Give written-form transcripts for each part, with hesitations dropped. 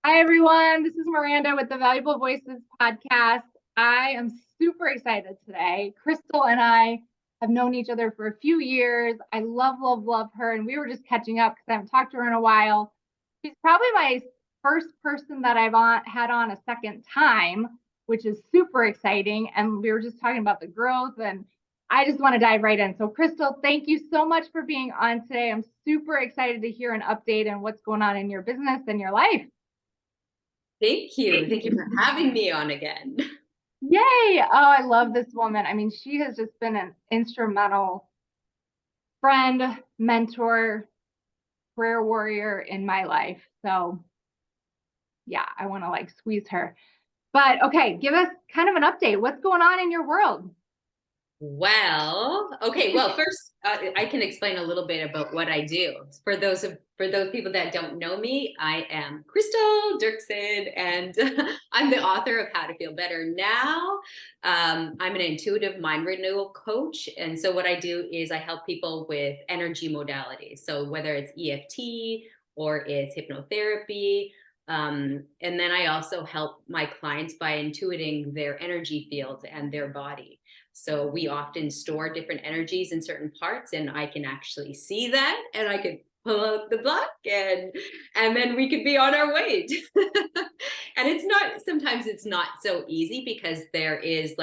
Hi, everyone. This is Miranda with the Valuable Voices podcast. I am super excited today. Crystal and I have known each other for a few years. I love, love, love her. And we were just catching up because I haven't talked to her in a while. She's probably my first person that had on a second time, which is super exciting. And we were just talking about the growth, and I just want to dive right in. So, Crystal, thank you so much for being on today. I'm super excited to hear an update on what's going on in your business and your life. Thank you. Thank you for having me on again. Yay. Oh, I love this woman. I mean, she has just been an instrumental friend, mentor, prayer warrior in my life. So, yeah, I want to like squeeze her. But okay, give us kind of an update. What's going on in your world? Okay. Well, first, I can explain a little bit about what I do. For those people that don't know me, I am Crystal Derksen, and I'm the author of How to Feel Better Now. I'm an intuitive mind renewal coach, and so what I do is I help people with energy modalities. So whether it's EFT or it's hypnotherapy. And then I also help my clients by intuiting their energy fields and their body. So we often store different energies in certain parts, and I can actually see that, and I could pull out the block, and then we could be on our way. And sometimes it's not so easy because there is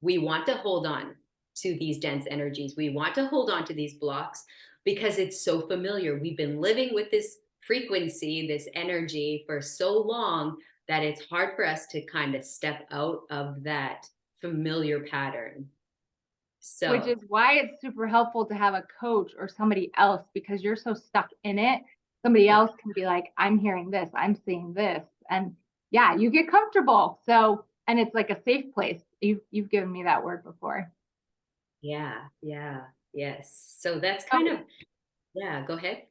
we want to hold on to these dense energies. We want to hold on to these blocks because it's so familiar. We've been living with this frequency, this energy for so long that it's hard for us to kind of step out of that familiar pattern. Which So, is why it's super helpful to have a coach or somebody else, because you're so stuck in it. Somebody else can be like, I'm hearing this, I'm seeing this. And yeah, you get comfortable. So, and it's like a safe place. You've given me that word before. yeah, yes. So that's kind So, of, yeah, go ahead.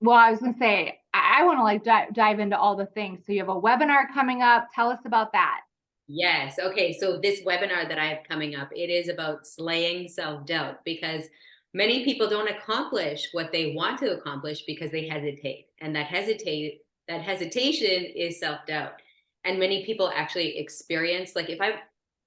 well, I was going to say, I want to like dive into all the things. So you have a webinar coming up. Tell us about that. Yes. Okay. So this webinar that I have coming up, it is about slaying self-doubt because many people don't accomplish what they want to accomplish because they hesitate. And that hesitation is self-doubt. And many people actually experience, like if I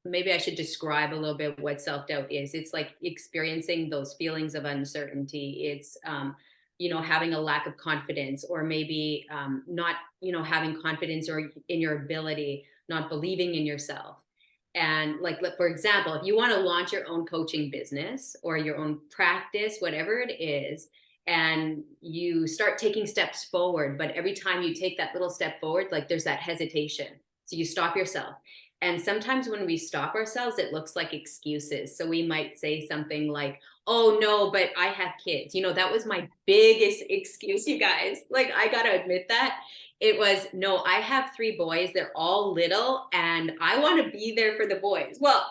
maybe I should describe a little bit what self-doubt is. It's like experiencing those feelings of uncertainty. It's having a lack of confidence, or maybe not, having confidence or in your ability, not believing in yourself. And like, for example, if you want to launch your own coaching business or your own practice, whatever it is, and you start taking steps forward, but every time you take that little step forward, like there's that hesitation. So you stop yourself. And sometimes when we stop ourselves, it looks like excuses. So we might say something like, oh no, but I have kids. That was my biggest excuse, you guys. Like, I got to admit that. It was, no, I have 3 boys. They're all little and I want to be there for the boys. Well,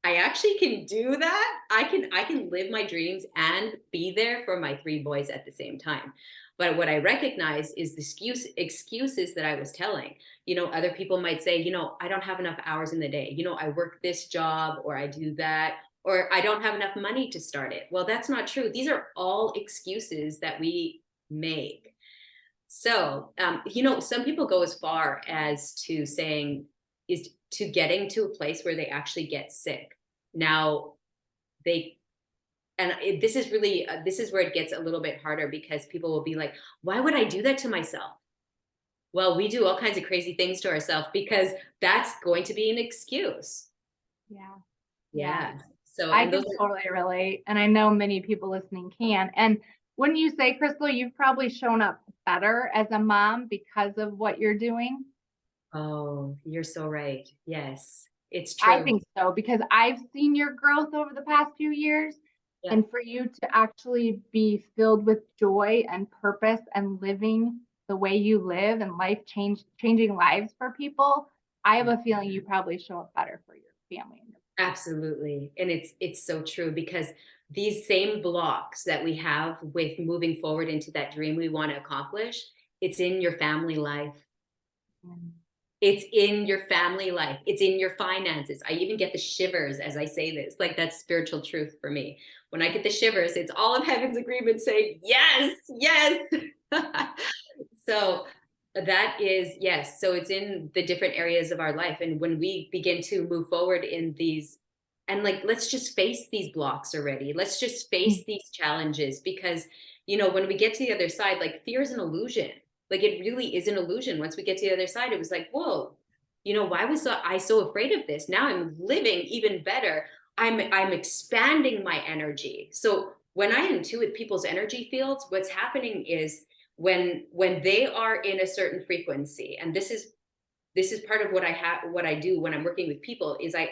I actually can do that. I can live my dreams and be there for my 3 boys at the same time. But what I recognize is the excuses that I was telling. Other people might say, I don't have enough hours in the day. I work this job, or I do that, or I don't have enough money to start it. Well, that's not true. These are all excuses that we make. So, some people go as far as to saying, is to getting to a place where they actually get sick. Now, they, this is where it gets a little bit harder, because people will be like, why would I do that to myself? Well, we do all kinds of crazy things to ourselves because that's going to be an excuse. Yeah. Yeah. Yeah. So, I and those can are, totally relate. And I know many people listening can. And wouldn't you say, Crystal, you've probably shown up better as a mom because of what you're doing? oh, you're so right. Yes, it's I true. think so, because I've seen your growth over the past few years. Yeah. And for you to actually be filled with joy and purpose and living the way you live and changing lives for people, I have a feeling you probably show up better for your family. Absolutely. And it's so true, because these same blocks that we have with moving forward into that dream we want to accomplish, it's in your family life. It's in your family life. It's in your finances. I even get the shivers as I say this. Like, that's spiritual truth for me. When I get the shivers, it's all of heaven's agreement saying, yes, yes. So that is, yes. So it's in the different areas of our life. And when we begin to move forward in these, and like, let's just face these blocks already. Let's just face these challenges because, when we get to the other side, like, fear is an illusion. Like, it really is an illusion. Once we get to the other side, it was like, whoa, why was I so afraid of this? Now I'm living even better. I'm expanding my energy. So when I intuit people's energy fields, what's happening is when they are in a certain frequency, and this is part of what I do when I'm working with people, is I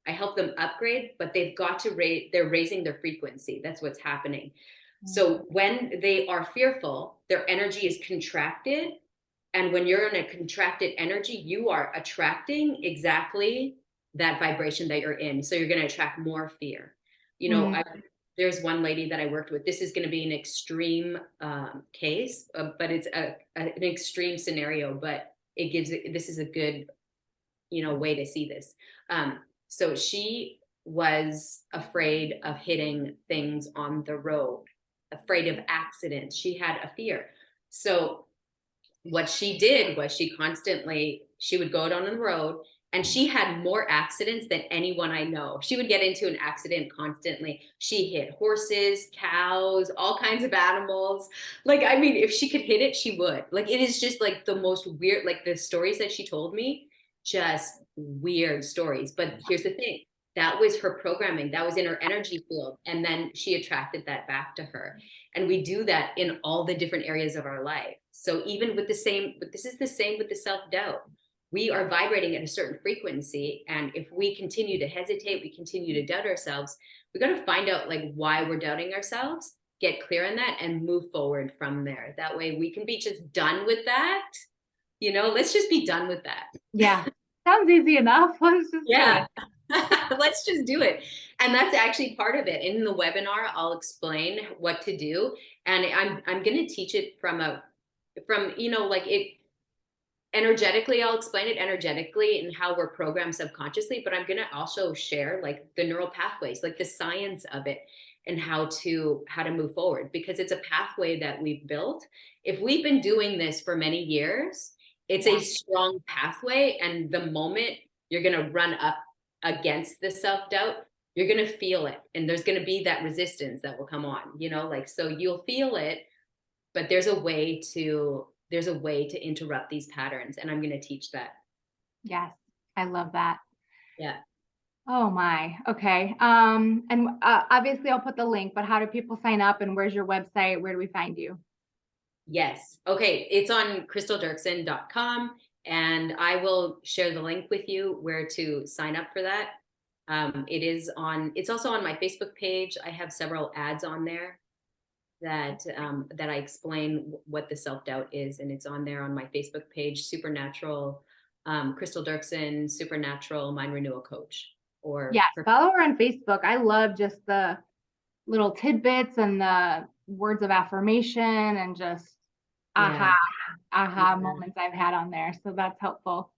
help them upgrade, but they've got to they're raising their frequency. That's what's happening. So when they are fearful, their energy is contracted. And when you're in a contracted energy, you are attracting exactly that vibration that you're in. So you're going to attract more fear. There's one lady that I worked with. This is going to be an extreme case, but it's an extreme scenario, but this is a good, way to see this. So she was afraid of hitting things on the road, afraid of accidents. She had a fear. So what she did was she would go down the road, and she had more accidents than anyone I know. She would get into an accident constantly. She hit horses, cows, all kinds of animals. Like, I mean, if she could hit it, she would. Like, it is just like the most weird, like the stories that she told me, just weird stories. But here's the thing. That was her programming. That was in her energy field. And then she attracted that back to her. And we do that in all the different areas of our life. So even with but this is the same with the self-doubt. We are vibrating at a certain frequency. And if we continue to hesitate, we continue to doubt ourselves, we got to find out like why we're doubting ourselves, get clear on that, and move forward from there. That way we can be just done with that. Let's just be done with that. Yeah. Sounds easy enough. Let's just do it. Let's just do it. And that's actually part of it. In the webinar, I'll explain what to do. And I'm going to teach it from like it energetically. I'll explain it energetically and how we're programmed subconsciously, but I'm going to also share like the neural pathways, like the science of it, and how to move forward, because it's a pathway that we've built. If we've been doing this for many years, it's a strong pathway. And the moment you're going to run up against the self-doubt, you're going to feel it. And there's going to be that resistance that will come on, so you'll feel it, but there's a way to interrupt these patterns. And I'm going to teach that. Yes. I love that. Yeah. Oh my. Okay. And obviously I'll put the link, but how do people sign up, and where's your website? Where do we find you? Yes. Okay. It's on crystalderksen.com, and I will share the link with you where to sign up for that. It's also on my Facebook page. I have several ads on there that I explain what the self-doubt is, and it's on there on my Facebook page, Supernatural, Crystal Derksen, Supernatural Mind Renewal Coach. Follow her on Facebook. I love just the little tidbits and the words of affirmation and just moments I've had on there. So that's helpful.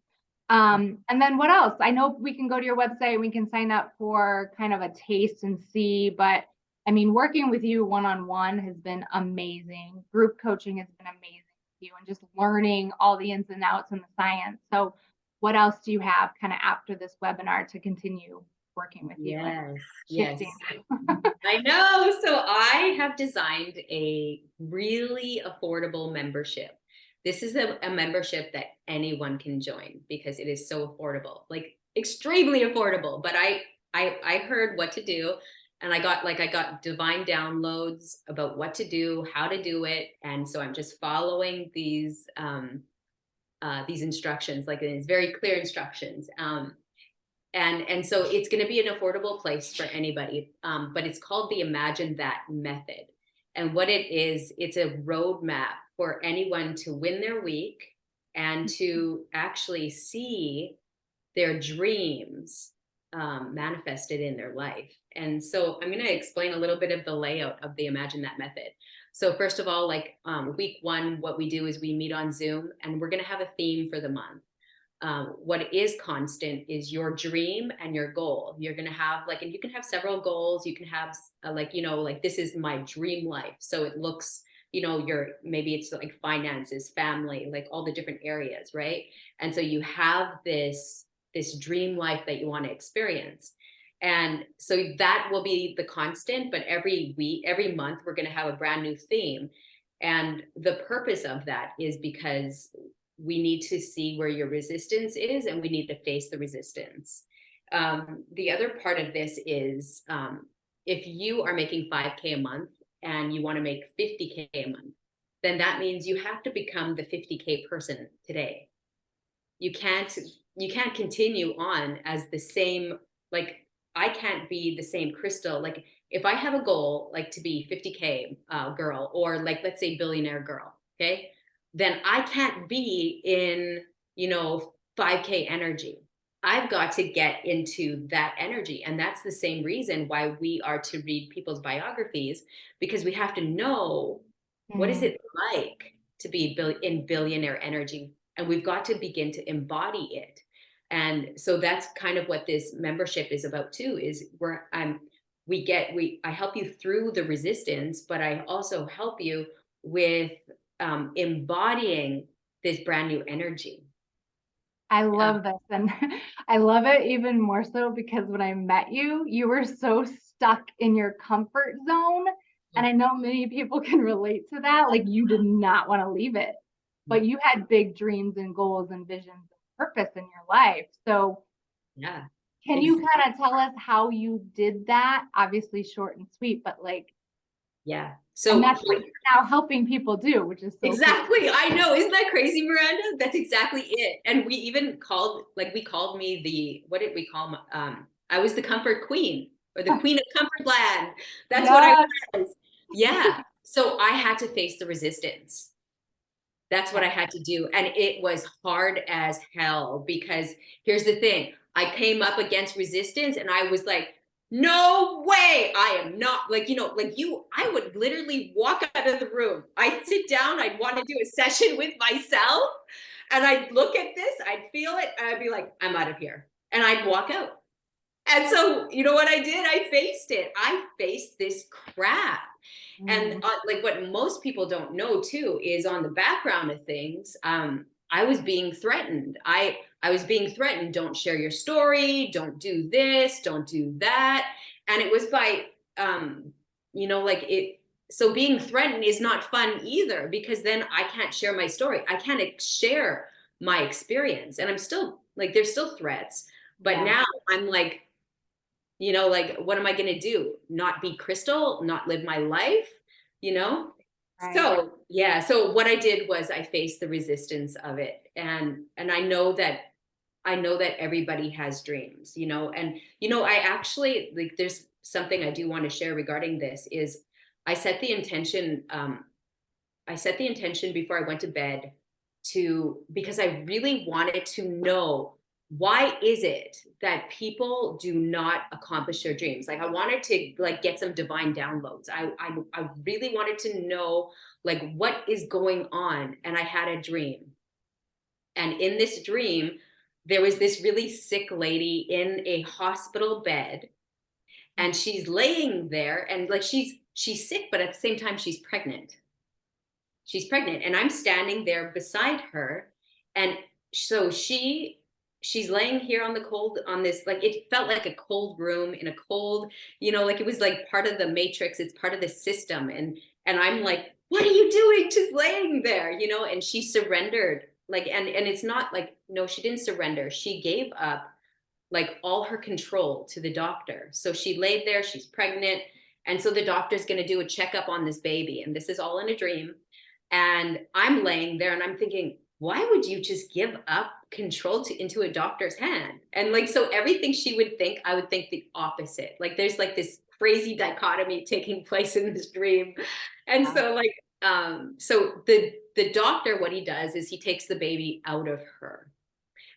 And then what else? I know we can go to your website and we can sign up for kind of a taste and see, but I mean, working with you one-on-one has been amazing. Group coaching has been amazing with you, and just learning all the ins and outs and the science. So what else do you have kind of after this webinar to continue working with you? Yes. I know. So I have designed a really affordable membership. This is a membership that anyone can join because it is so affordable, like extremely affordable. But I heard what to do, and I got divine downloads about what to do, how to do it. And so I'm just following these instructions, like it's very clear instructions. And so it's going to be an affordable place for anybody. But it's called the Imagine That Method. And what it is, it's a roadmap for anyone to win their week and to actually see their dreams manifested in their life. And so I'm going to explain a little bit of the layout of the Imagine That Method. So first of all, like week one, what we do is we meet on Zoom, and we're going to have a theme for the month. what is constant is your dream and your goal. You're going to have like, and you can have several goals. You can have like, you know, like this is my dream life. So it looks, you know, maybe it's like finances, family, like all the different areas, right? And so you have this dream life that you want to experience. And so that will be the constant, but every week, every month, we're going to have a brand new theme. And the purpose of that is because we need to see where your resistance is, and we need to face the resistance. The other part of this is if you are making 5K a month and you want to make 50K a month, then that means you have to become the 50K person today. You can't continue on as the same, like I can't be the same Crystal. Like if I have a goal, like to be 50K girl, or like, let's say billionaire girl, okay? Then I can't be in, you know, 5K energy. I've got to get into that energy. And that's the same reason why we are to read people's biographies, because we have to know what is it like to be in billionaire energy. And we've got to begin to embody it. And so that's kind of what this membership is about too, is I help you through the resistance, but I also help you with embodying this brand new energy. I love this. And I love it even more so because when I met you, you were so stuck in your comfort zone. And I know many people can relate to that. Like you did not want to leave it, but you had big dreams and goals and visions and purpose in your life. So yeah. Can you kind of tell us how you did that? Obviously short and sweet, but like, yeah. So and that's what you're now helping people do, which is so exactly cool. I know, isn't that crazy, Miranda? That's exactly it. And we even called me what did we call I was the comfort queen, or the queen of comfort land. That's what I was. Yeah. So I had to face the resistance. That's what I had to do. And it was hard as hell, because here's the thing. I came up against resistance and I was like, no way, I am not, like, you know, like I would literally walk out of the room. I'd sit down, I'd want to do a session with myself, and I'd look at this, I'd feel it, and I'd be like, I'm out of here. And I'd walk out. And so, you know what I did? I faced it. I faced this crap. And like what most people don't know too is on the background of things, I was being threatened. I was being threatened. Don't share your story. Don't do this. Don't do that. And it was by, you know, like it. So being threatened is not fun either, because then I can't share my story. I can't share my experience. And I'm still like, there's still threats. But now I'm like, you know, like, what am I going to do? Not be Crystal, not live my life, you know? Right. So, yeah. So what I did was I faced the resistance of it. And I know that everybody has dreams, you know, and, you know, I actually, like, there's something I do want to share regarding this is I set the intention before I went to bed because I really wanted to know, why is it that people do not accomplish their dreams? Like I wanted to like get some divine downloads. I really wanted to know like what is going on. And I had a dream. And in this dream, there was this really sick lady in a hospital bed, and she's laying there, and like she's sick, but at the same time she's pregnant. She's pregnant, and I'm standing there beside her. And so she's laying here on this, like, it felt like a cold room in a cold, you know, like it was like part of the matrix. It's part of the system. And I'm like, what are you doing? Just laying there, you know? And she surrendered, like, and it's not like, no, she didn't surrender. She gave up like all her control to the doctor. So she laid there, she's pregnant. And so the doctor's going to do a checkup on this baby. And this is all in a dream. And I'm laying there and I'm thinking, why would you just give up control into a doctor's hand? And like, so everything she would think, I would think the opposite. Like there's like this crazy dichotomy taking place in this dream. And so like, so the doctor, what he does is he takes the baby out of her.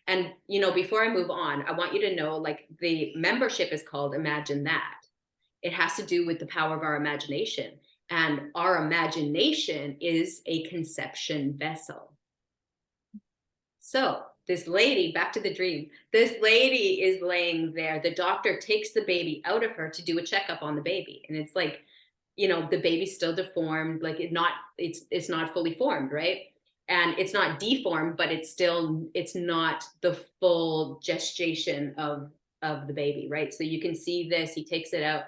And, you know, before I move on, I want you to know, like, the membership is called Imagine That. It has to do with the power of our imagination. And our imagination is a conception vessel. So this lady, back to the dream, this lady is laying there. The doctor takes the baby out of her to do a checkup on the baby. And it's like, the baby's still deformed, like it's not fully formed, right? And it's not deformed, but it's not the full gestation of the baby, right? So you can see this, he takes it out,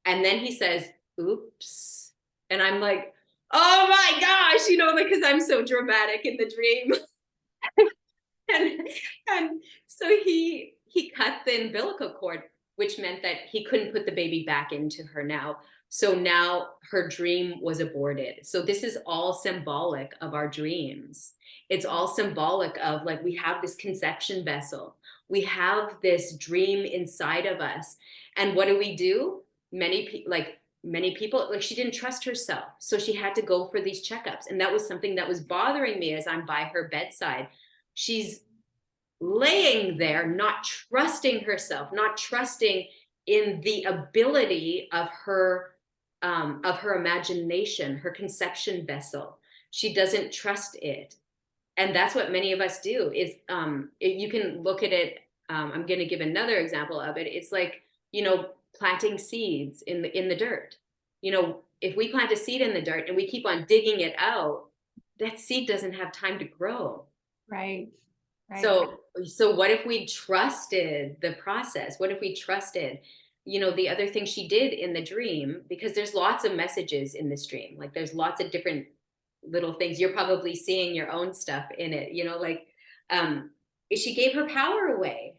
and then he says, oops. And I'm like, oh my gosh, because I'm so dramatic in the dream. and so he cut the umbilical cord, which meant that he couldn't put the baby back into her now. So now her dream was aborted. So this is all symbolic of our dreams. It's all symbolic of, like, we have this conception vessel. We have this dream inside of us. And what do? Many people, like, she didn't trust herself. So she had to go for these checkups. And that was something that was bothering me as I'm by her bedside. She's laying there, not trusting herself, not trusting in the ability of her imagination, her conception vessel. She doesn't trust it. And that's what many of us do. Is you can look at it. I'm going to give another example of it. It's like, planting seeds in the dirt. If we plant a seed in the dirt and we keep on digging it out, that seed doesn't have time to grow. Right. So what if we trusted the process? What if we trusted, the other thing she did in the dream, because there's lots of messages in this dream. Like, there's lots of different little things. You're probably seeing your own stuff in it, she gave her power away.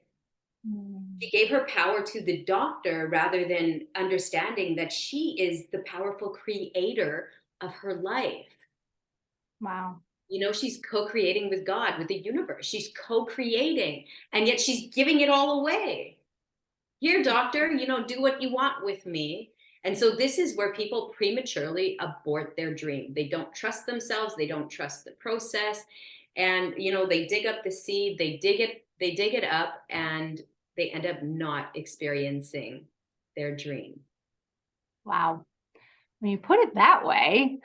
She gave her power to the doctor rather than understanding that she is the powerful creator of her life. Wow. She's co-creating with God, with the universe. She's co-creating, and yet she's giving it all away. Here, doctor, do what you want with me. And so this is where people prematurely abort their dream. They don't trust themselves. They don't trust the process. And, they dig up the seed, they dig it up, and they end up not experiencing their dream. Wow. When you put it that way,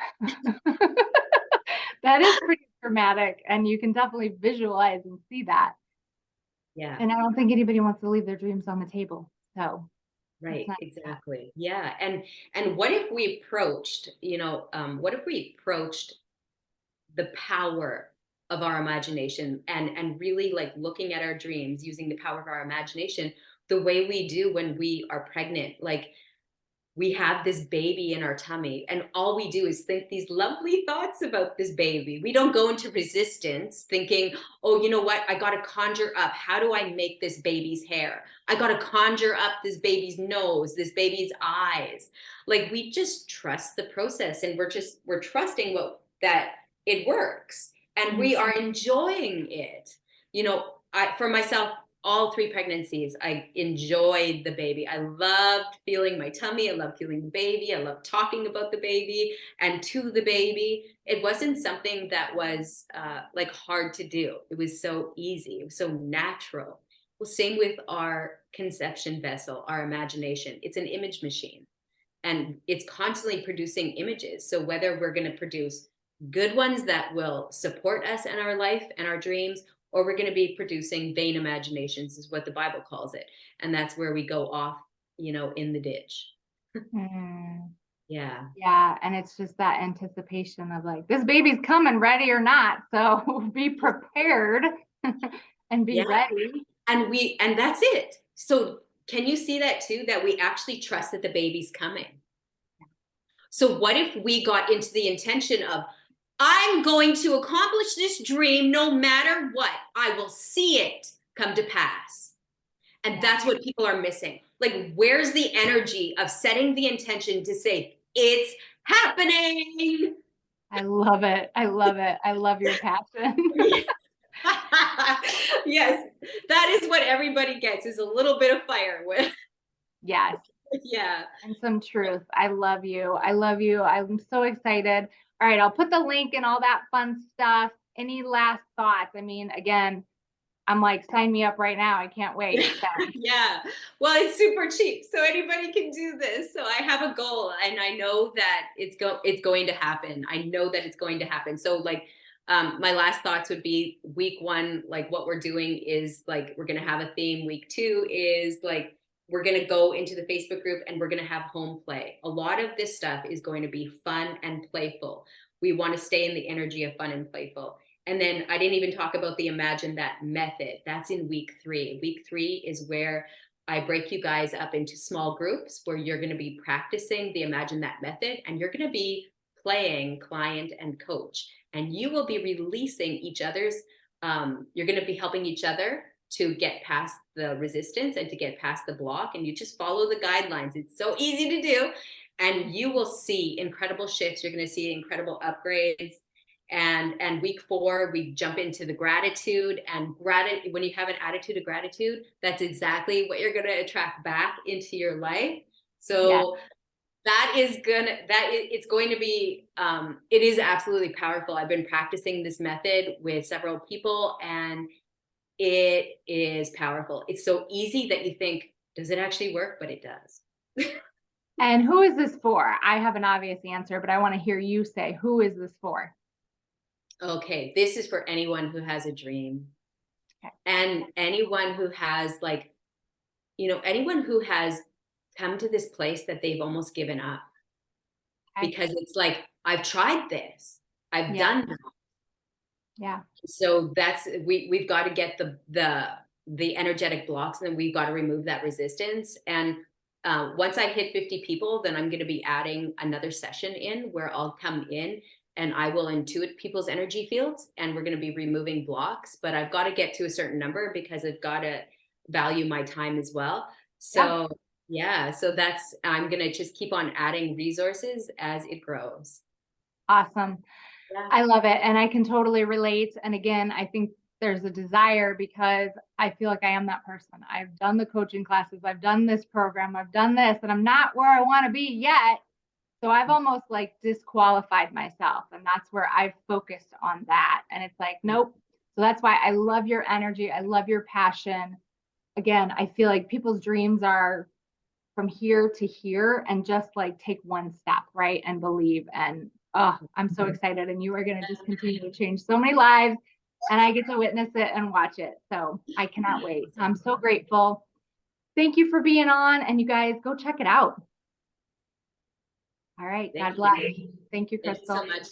that is pretty dramatic, and you can definitely visualize and see that. Yeah. And I don't think anybody wants to leave their dreams on the table. So. Right, exactly. Yeah. And what if we approached, the power of our imagination and really, like, looking at our dreams using the power of our imagination the way we do when we are pregnant? Like, we have this baby in our tummy, and all we do is think these lovely thoughts about this baby. We don't go into resistance thinking, oh, you know what? I got to conjure up. How do I make this baby's hair? I got to conjure up this baby's nose, this baby's eyes. Like, we just trust the process, and we're trusting that it works, and we are enjoying it. For myself, all 3 pregnancies, I enjoyed the baby. I loved feeling my tummy. I loved feeling the baby. I loved talking about the baby and to the baby. It wasn't something that was hard to do. It was so easy. It was so natural. Well, same with our conception vessel, our imagination. It's an image machine, and it's constantly producing images. So whether we're going to produce good ones that will support us in our life and our dreams, or we're going to be producing vain imaginations, is what the Bible calls it. And that's where we go off, in the ditch. Yeah. Yeah. And it's just that anticipation of, like, this baby's coming, ready or not. So be prepared and be ready. And that's it. So can you see that too, that we actually trust that the baby's coming? So what if we got into the intention of, I'm going to accomplish this dream no matter what. I will see it come to pass. And that's what people are missing. Like, where's the energy of setting the intention to say, it's happening? I love it. I love it. I love your passion. Yes, that is what everybody gets, is a little bit of fire with. Yes. Yeah. And some truth. I love you. I love you. I'm so excited. All right, I'll put the link and all that fun stuff. Any last thoughts? I mean, again, I'm like, sign me up right now. I can't wait. So. Yeah. Well, it's super cheap, so anybody can do this. So I have a goal, and I know that it's going to happen. I know that it's going to happen. So, like, My last thoughts would be week 1, like what we're doing is like, we're going to have a theme. Week 2 is like, we're going to go into the Facebook group and we're going to have home play. A lot of this stuff is going to be fun and playful. We want to stay in the energy of fun and playful. And then I didn't even talk about the Imagine That method. That's in week 3. Week 3 is where I break you guys up into small groups where you're going to be practicing the Imagine That method, and you're going to be playing client and coach, and you will be releasing each other's, you're going to be helping each other to get past the resistance and to get past the block. And you just follow the guidelines. It's so easy to do. And you will see incredible shifts. You're going to see incredible upgrades. And week 4, we jump into the gratitude, and gratitude. When you have an attitude of gratitude, that's exactly what you're going to attract back into your life. So it's going to be, it is absolutely powerful. I've been practicing this method with several people, and it is powerful. It's so easy that you think, does it actually work? But it does. And who is this for? I have an obvious answer, but I want to hear you say, who is this for? Okay, this is for anyone who has a dream. Okay. And anyone who has, like, anyone who has come to this place that they've almost given up. Okay. Because it's like, I've tried this, I've done that. Yeah. So that's, we've got to get the energetic blocks, and then we've got to remove that resistance. And once I hit 50 people, then I'm going to be adding another session in where I'll come in and I will intuit people's energy fields, and we're going to be removing blocks. But I've got to get to a certain number because I've got to value my time as well. So so that's, I'm going to just keep on adding resources as it grows. Awesome. Yeah. I love it. And I can totally relate. And again, I think there's a desire, because I feel like I am that person. I've done the coaching classes, I've done this program, I've done this, and I'm not where I want to be yet. So I've almost like disqualified myself, and that's where I've focused on that. And it's like, nope. So that's why I love your energy. I love your passion. Again, I feel like people's dreams are from here to here, and just like take one step, right? And believe. And I'm so excited. And you are going to just continue to change so many lives, and I get to witness it and watch it. So I cannot wait. I'm so grateful. Thank you for being on, and you guys go check it out. All right. God bless. Thank you, Crystal. Thank you so much.